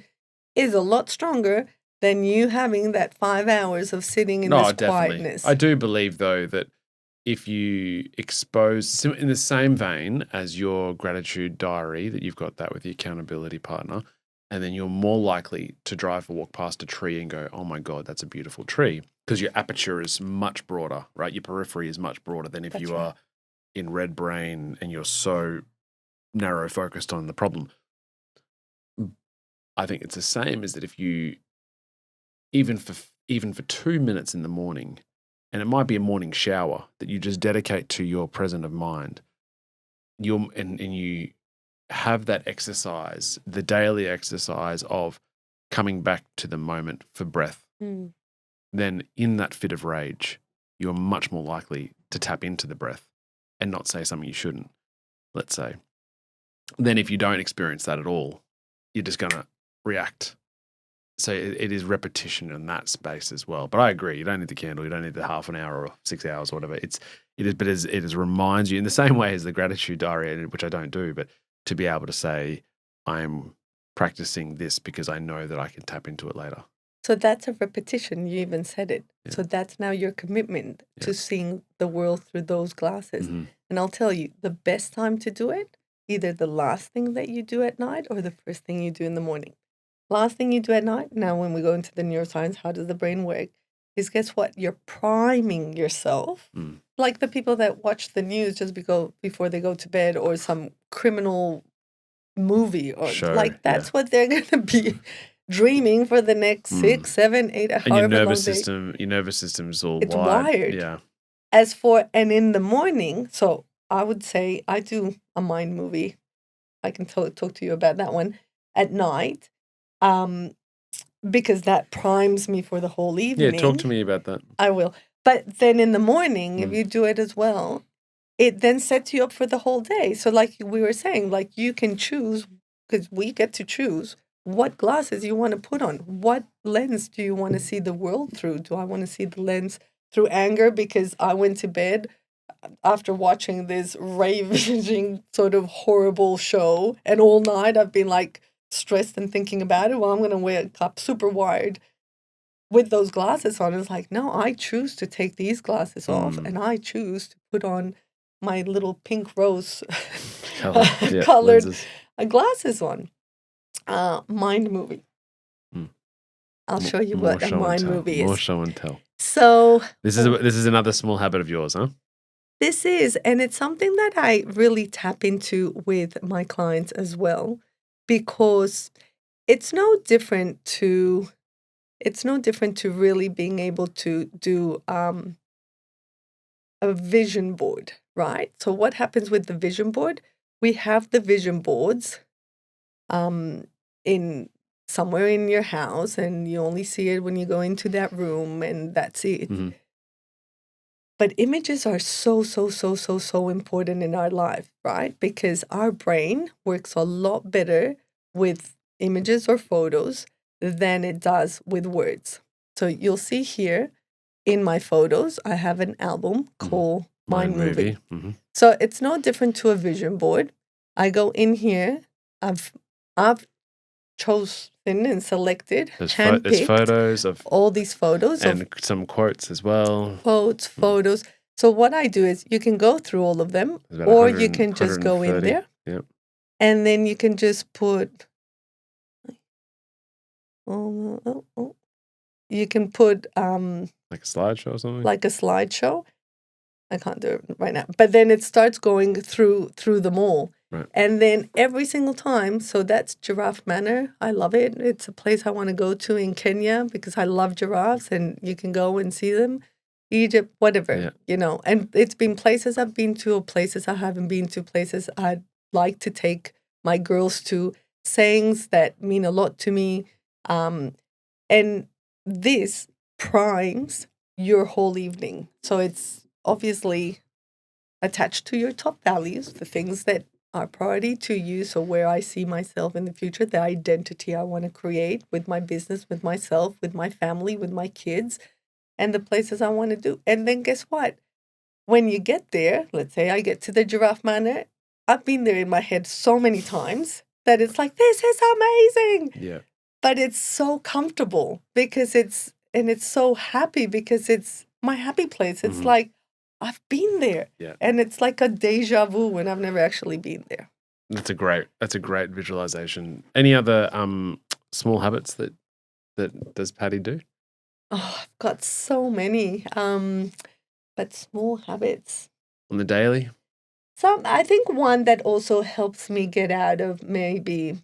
is a lot stronger than you having that 5 hours of sitting in this Definitely. quietness. I do believe, though, that if you expose, in the same vein as your gratitude diary, that you've got that with the accountability partner, and then you're more likely to drive or walk past a tree and go, oh my God, that's a beautiful tree. Because your aperture is much broader, right? Your periphery is much broader than if That's you right. are in red brain and you're so narrow focused on the problem. I think it's the same as that if you, even for 2 minutes in the morning, and it might be a morning shower that you just dedicate to your present of mind, and you have that exercise, the daily exercise of coming back to the moment for breath, then in that fit of rage, you're much more likely to tap into the breath and not say something you shouldn't, let's say. Then if you don't experience that at all, you're just going to react. So it is repetition in that space as well. But I agree, you don't need the candle, you don't need the half an hour or 6 hours or whatever. It reminds you in the same way as the gratitude diary, which I don't do, but to be able to say, I'm practicing this because I know that I can tap into it later. So that's a repetition. You even said it. Yeah. So that's now your commitment to seeing the world through those glasses. Mm-hmm. And I'll tell you, the best time to do it, either the last thing that you do at night or the first thing you do in the morning. Last thing you do at night, now when we go into the neuroscience, how does the brain work, is guess what? You're priming yourself. Like the people that watch the news just before they go to bed or some criminal movie or that's what they're going to be dreaming for the next 6, 7, 8, and however your nervous long system, your nervous system's all it's wired. Yeah. And in the morning, so I would say I do a mind movie. I can talk to you about that one at night, because that primes me for the whole evening. Yeah, talk to me about that. I will. But then in the morning, if you do it as well, it then sets you up for the whole day. So like we were saying, like you can choose, because we get to choose what glasses you want to put on. What lens do you want to see the world through? Do I want to see the lens through anger because I went to bed after watching this ravaging sort of horrible show and all night I've been like stressed and thinking about it? Well, I'm going to wake up super wired with those glasses on. It's like, no, I choose to take these glasses off and I choose to put on my little pink rose colored glasses on. Mind movie. I'll show you what a mind movie is. More show and tell. So this is another small habit of yours, huh? This is, and it's something that I really tap into with my clients as well, because it's no different to really being able to do a vision board, right? So what happens with the vision board? We have the vision boards in somewhere in your house, and you only see it when you go into that room, and that's it. Mm-hmm. But images are so important in our life, right? Because our brain works a lot better with images or photos than it does with words. So you'll see here in my photos, I have an album called Mind Movie. Mm-hmm. So it's no different to a vision board. I go in here, I've chosen and selected, There's handpicked photos of all these photos and of some quotes as well. quotes, photos. So what I do is you can go through all of them, There's about or 100 you can just go in 130. there, Yep. and then you can just put. You can put Like a slideshow or something. like a slideshow. I can't do it right now, but then it starts going through them all. Right. And then every single time, so that's Giraffe Manor. I love it. It's a place I want to go to in Kenya because I love giraffes, and you can go and see them. Egypt, whatever, Yeah. And it's been places I've been to or places I haven't been to, places I'd like to take my girls to, sayings that mean a lot to me. And this primes your whole evening. So it's obviously attached to your top values, the things that are priority to you. So where I see myself in the future, the identity I want to create with my business, with myself, with my family, with my kids, and the places I want to do. And then guess what? When you get there, let's say I get to the Giraffe Manor, I've been there in my head so many times that it's like, this is amazing. Yeah. But it's so comfortable because it's so happy because it's my happy place. It's like, I've been there. Yeah. And it's like a deja vu when I've never actually been there. That's a great visualization. Any other small habits that does Patty do? Oh, I've got so many. But small habits. On the daily? So I think one that also helps me get out of maybe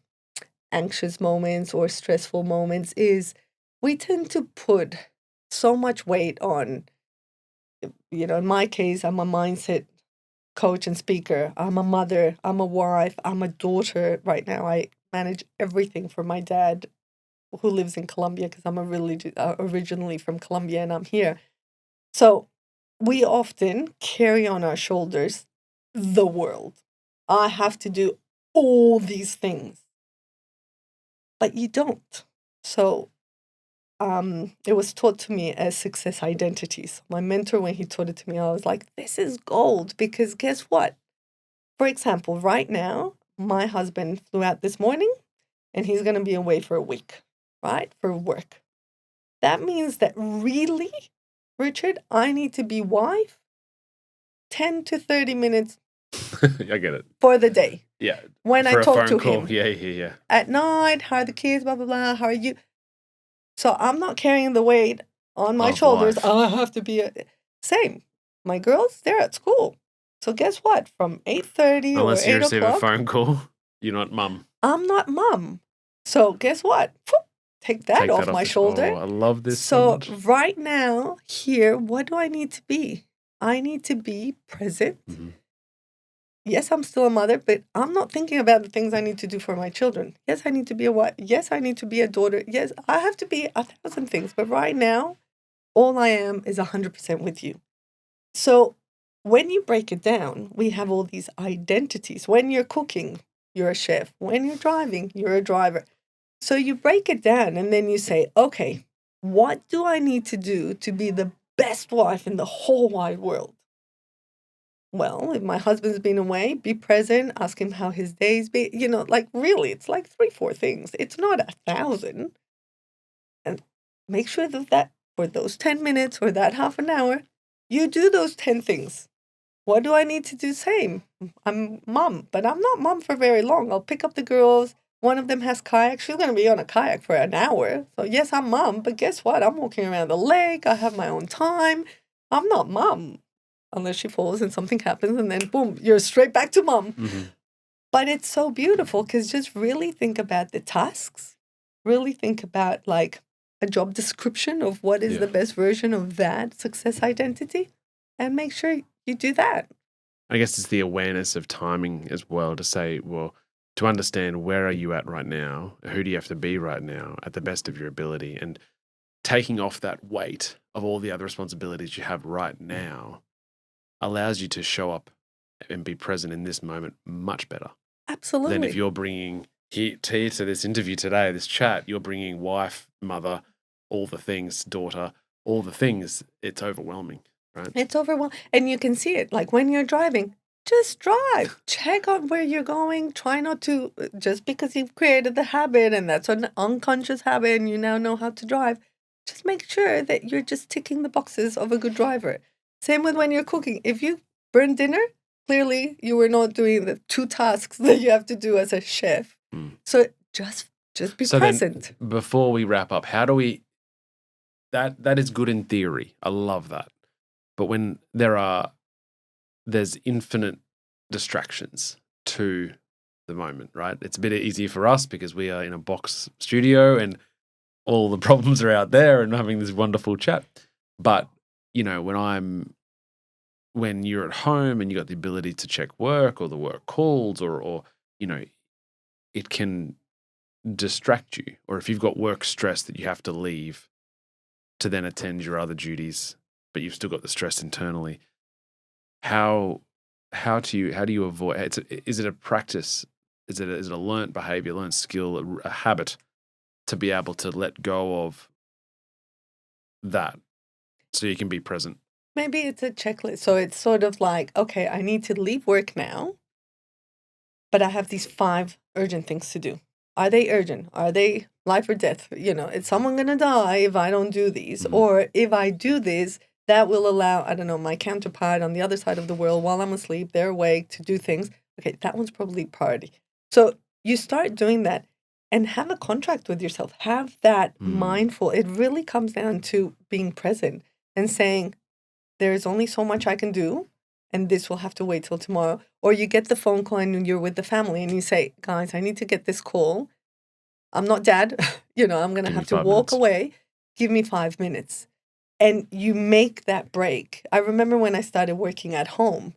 anxious moments or stressful moments is we tend to put so much weight on, in my case, I'm a mindset coach and speaker. I'm a mother. I'm a wife. I'm a daughter. Right now, I manage everything for my dad, who lives in Colombia, because I'm originally from Colombia and I'm here. So we often carry on our shoulders the world. I have to do all these things, but you don't. So it was taught to me as success identities. My mentor, when he taught it to me, I was like, this is gold, because guess what? For example, right now, my husband flew out this morning and he's going to be away for a week, right? For work. That means that really, Richard, I need to be wife 10 to 30 minutes I get it. for the day. Yeah. When for I a talk phone to call. him. Yeah. At night, how are the kids, blah, blah, blah, how are you? So I'm not carrying the weight on my Of shoulders. life. I have to be same. My girls, they're at school. So guess what? From 8:30 or Unless you 8 receive a o'clock, phone call, you're not mum. I'm not mom. So guess what? Take that off my shoulder. Oh, I love this so much. Right now, here, what do I need to be? I need to be present. Mm-hmm. Yes, I'm still a mother, but I'm not thinking about the things I need to do for my children. Yes, I need to be a wife. Yes, I need to be a daughter. Yes, I have to be 1,000 things. But right now, all I am is 100% with you. So when you break it down, we have all these identities. When you're cooking, you're a chef. When you're driving, you're a driver. So you break it down and then you say, okay, what do I need to do to be the best wife in the whole wide world? Well, if my husband's been away, be present, ask him how his day's been. Like really, it's like 3, 4 things. It's not 1,000. And make sure that for those 10 minutes or that half an hour, you do those 10 things. What do I need to do? Same. I'm mom, but I'm not mom for very long. I'll pick up the girls. One of them has kayak. She's going to be on a kayak for an hour. So yes, I'm mom, but guess what? I'm walking around the lake. I have my own time. I'm not mom. unless she falls and something happens, and then boom, you're straight back to mom. Mm-hmm. But it's so beautiful because just really think about the tasks, really think about like a job description of what is Yeah. the best version of that success identity, and make sure you do that. I guess it's the awareness of timing as well, to say, well, to understand where are you at right now, who do you have to be right now at the best of your ability, and taking off that weight of all the other responsibilities you have right now allows you to show up and be present in this moment much better Absolutely. than if you're bringing here to this interview today, this chat, you're bringing wife, mother, all the things, daughter, all the things. It's overwhelming, right? It's overwhelming. And you can see it. Like when you're driving, just drive. Check on where you're going. Try not to, just because you've created the habit and that's an unconscious habit and you now know how to drive, just make sure that you're just ticking the boxes of a good driver. Same with when you're cooking. If you burn dinner, clearly you were not doing the 2 tasks that you have to do as a chef. So just be present. Then before we wrap up, how do we, that is good in theory. I love that. But when there's infinite distractions to the moment, right? It's a bit easier for us because we are in a box studio and all the problems are out there and having this wonderful chat. But, you know, when you're at home and you got the ability to check work or the work calls or you know, it can distract you. Or if you've got work stress that you have to leave to then attend your other duties, but you've still got the stress internally, how do you avoid? Is it a practice? Is it a learned behavior, learned skill, a habit to be able to let go of that so you can be present? Maybe it's a checklist. So it's sort of like, okay, I need to leave work now, but I have these 5 urgent things to do. Are they urgent? Are they life or death? You know, is someone going to die if I don't do these? Mm-hmm. Or if I do this, that will allow, I don't know, my counterpart on the other side of the world while I'm asleep, they're awake to do things. Okay, that one's probably priority. So you start doing that and have a contract with yourself. Have that mindful. It really comes down to being present and saying, there is only so much I can do, and this will have to wait till tomorrow. Or you get the phone call and you're with the family and you say, guys, I need to get this call. I'm not dad. You know, I'm going to have to walk away. Give me 5 minutes. And you make that break. I remember when I started working at home,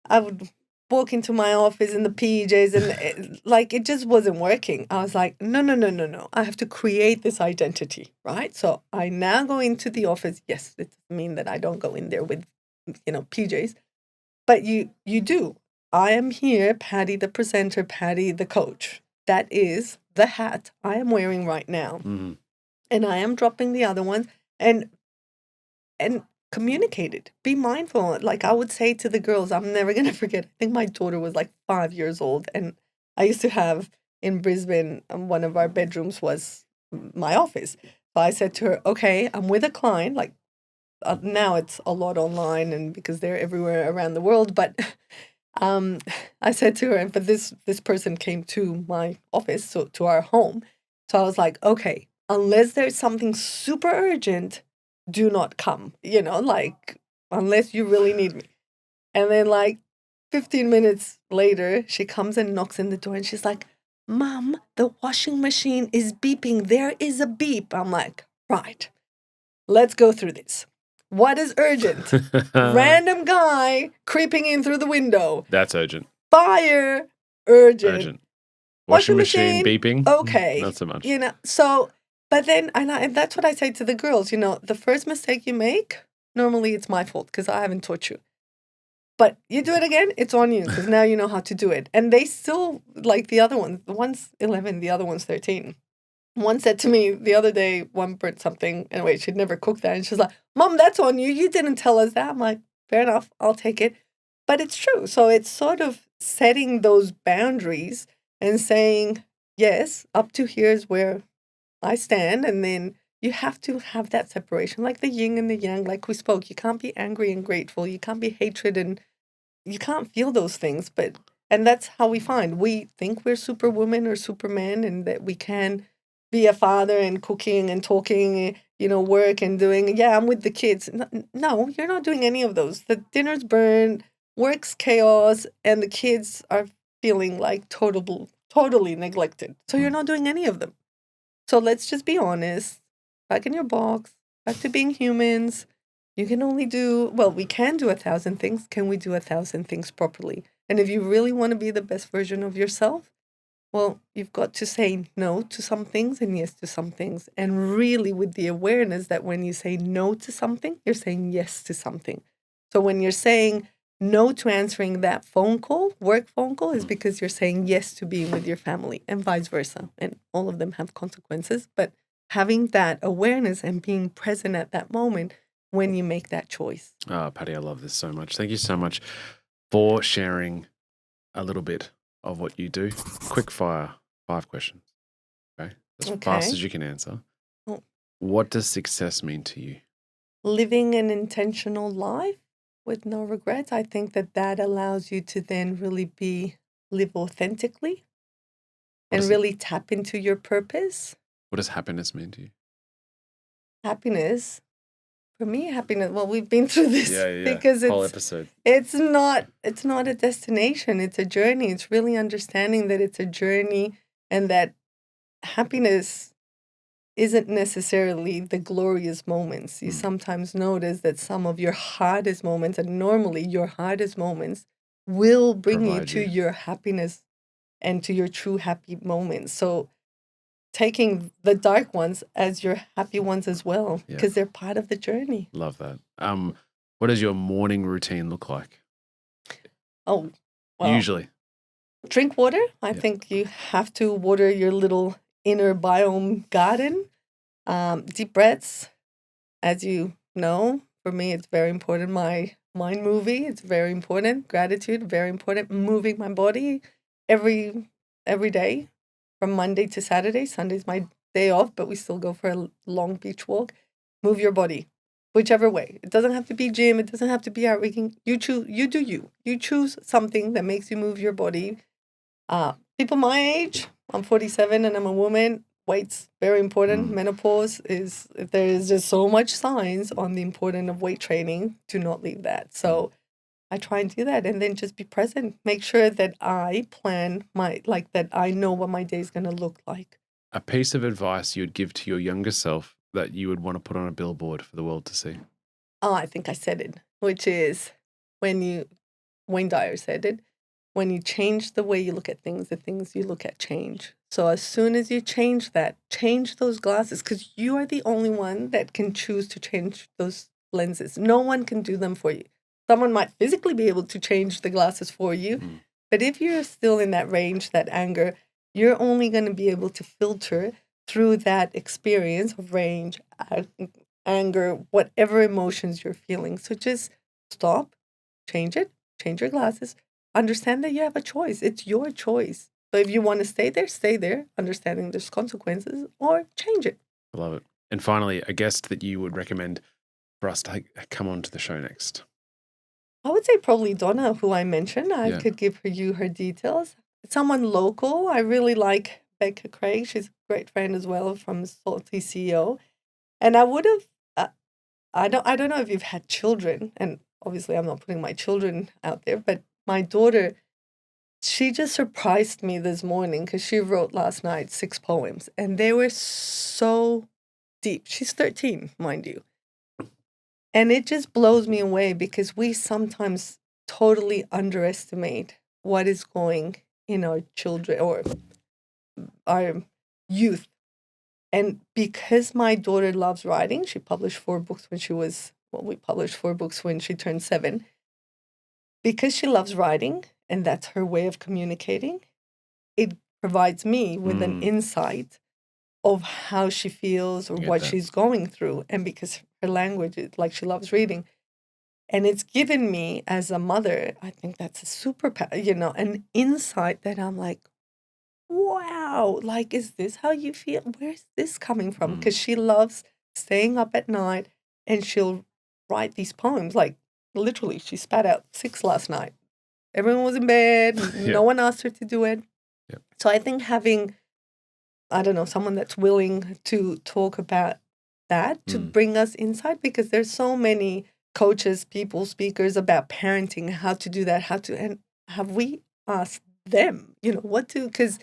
I would walk into my office in the PJs and it just wasn't working. I was like, no. I have to create this identity, right? So I now go into the office. Yes, it doesn't mean that I don't go in there with, PJs, but you do. I am here, Patty the presenter, Patty the coach. That is the hat I am wearing right now. Mm-hmm. And I am dropping the other ones and communicate it. Be mindful. Like I would say to the girls, I'm never going to forget. I think my daughter was like 5 years old. And I used to have in Brisbane, one of our bedrooms was my office. So I said to her, okay, I'm with a client. Like now it's a lot online and because they're everywhere around the world. But I said to her, but this person came to my office, so to our home. So I was like, okay, unless there's something super urgent, do not come, unless you really need me. And then 15 minutes later, she comes and knocks in the door and she's like, Mom, the washing machine is beeping. There is a beep. I'm like, right, let's go through this. What is urgent? Random guy creeping in through the window. That's urgent. Fire, urgent. Washing machine beeping. Okay. Not so much. So, but then, and that's what I say to the girls, the first mistake you make, normally it's my fault because I haven't taught you. But you do it again, it's on you because now you know how to do it. And they still, like the other one, one's 11, the other one's 13. One said to me the other day, one burnt something. Anyway, she'd never cooked that. And she's like, Mom, that's on you. You didn't tell us that. I'm like, fair enough. I'll take it. But it's true. So it's sort of setting those boundaries and saying, yes, up to here is where I stand. And then you have to have that separation, like the yin and the yang, like we spoke. You can't be angry and grateful. You can't be hatred and you can't feel those things. And that's how we think we're superwoman or superman and that we can be a father and cooking and talking work and doing, yeah, I'm with the kids. No, you're not doing any of those. The dinner's burned, work's chaos, and the kids are feeling like totally neglected. So you're not doing any of them. So let's just be honest. Back in your box, back to being humans. You can only do, well, we can do 1,000 things. Can we do 1,000 things properly? And if you really want to be the best version of yourself, well, you've got to say no to some things and yes to some things. And really with the awareness that when you say no to something, you're saying yes to something. So when you're saying no to answering that work phone call, is because you're saying yes to being with your family and vice versa. And all of them have consequences. But having that awareness and being present at that moment when you make that choice. Oh, Patty, I love this so much. Thank you so much for sharing a little bit of what you do. Quick fire, 5 questions. Okay. As fast as you can answer. Oh. What does success mean to you? Living an intentional life with no regrets. I think that allows you to then really live authentically and really tap into your purpose. What does happiness mean to you? Happiness, for me, well, we've been through this because whole episode. It's not a destination, it's a journey. It's really understanding that it's a journey and that happiness isn't necessarily the glorious moments. You sometimes notice that some of your hardest moments, and normally your hardest moments, will bring you to your happiness and to your true happy moments. So taking the dark ones as your happy ones as well, because they're part of the journey. Love that. What does your morning routine look like? Oh, well, usually drink water. I think you have to water your little inner biome garden. Deep breaths, as you know, for me, it's very important. My mind movie, it's very important. Gratitude, very important. Moving my body every day from Monday to Saturday. Sunday's my day off, but we still go for a long beach walk. Move your body, whichever way. It doesn't have to be gym. It doesn't have to be outreaching. You choose. You do you. You choose something that makes you move your body. People my age, I'm 47 and I'm a woman. Weight's very important. Menopause there is just so much science on the importance of weight training. Do not leave that. So I try and do that and then just be present. Make sure that I plan that I know what my day is going to look like. A piece of advice you would give to your younger self that you would want to put on a billboard for the world to see? Oh, I think I said it, which is Wayne Dyer said it. When you change the way you look at things, the things you look at change. So as soon as you change those glasses, because you are the only one that can choose to change those lenses. No one can do them for you. Someone might physically be able to change the glasses for you, but if you're still in that range, that anger, you're only going to be able to filter through that experience of range, anger, whatever emotions you're feeling. So just stop, change your glasses. Understand that you have a choice. It's your choice. So if you want to stay there, understanding there's consequences, or change it. I love it. And finally, a guest that you would recommend for us to come on to the show next? I would say probably Donna, who I mentioned. I could give you her details. Someone local. I really like Becca Craig. She's a great friend as well from Salty CEO. And I would have, I don't know if you've had children, and obviously I'm not putting my children out there, but my daughter, she just surprised me this morning because she wrote last night 6 poems and they were so deep. She's 13, mind you. And it just blows me away because we sometimes totally underestimate what is going in our children or our youth. And because my daughter loves writing, she published 4 books we published 4 books when she turned 7. Because she loves writing, and that's her way of communicating, it provides me with an insight of how she feels or what she's going through. And because her language is like she loves reading. And it's given me, as a mother, I think that's a superpower, an insight that I'm like, wow, like, is this how you feel? Where's this coming from? Because she loves staying up at night and she'll write these poems. Like, literally, she spat out 6 last night. Everyone was in bed. No one asked her to do it. Yep. So I think having, I don't know, someone that's willing to talk about that to bring us insight, because there's so many coaches, people, speakers about parenting, how to do that, and have we asked them, what to, because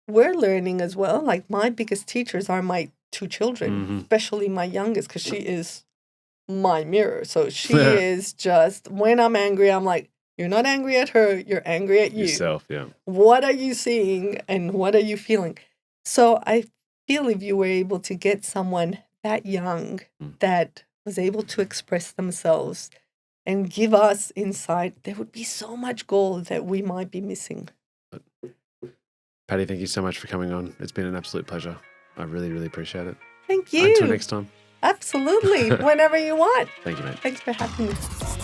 we're learning as well. Like my biggest teachers are my two children, especially my youngest, because she is my mirror. So she is just, when I'm angry, I'm like, you're not angry at her, you're angry at you. Yourself, yeah. What are you seeing and what are you feeling? So I feel if you were able to get someone that young that was able to express themselves and give us insight, there would be so much gold that we might be missing. Patty, thank you so much for coming on. It's been an absolute pleasure. I really, really appreciate it. Thank you. Until next time. Absolutely. Whenever you want. Thank you, mate. Thanks for having me.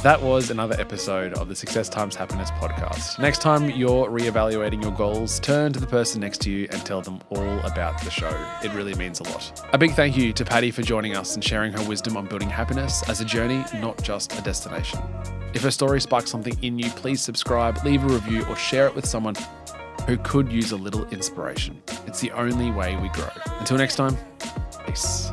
That was another episode of the Success Times Happiness podcast. Next time you're reevaluating your goals, turn to the person next to you and tell them all about the show. It really means a lot. A big thank you to Patty for joining us and sharing her wisdom on building happiness as a journey, not just a destination. If her story sparks something in you, please subscribe, leave a review, or share it with someone who could use a little inspiration. It's the only way we grow. Until next time, peace.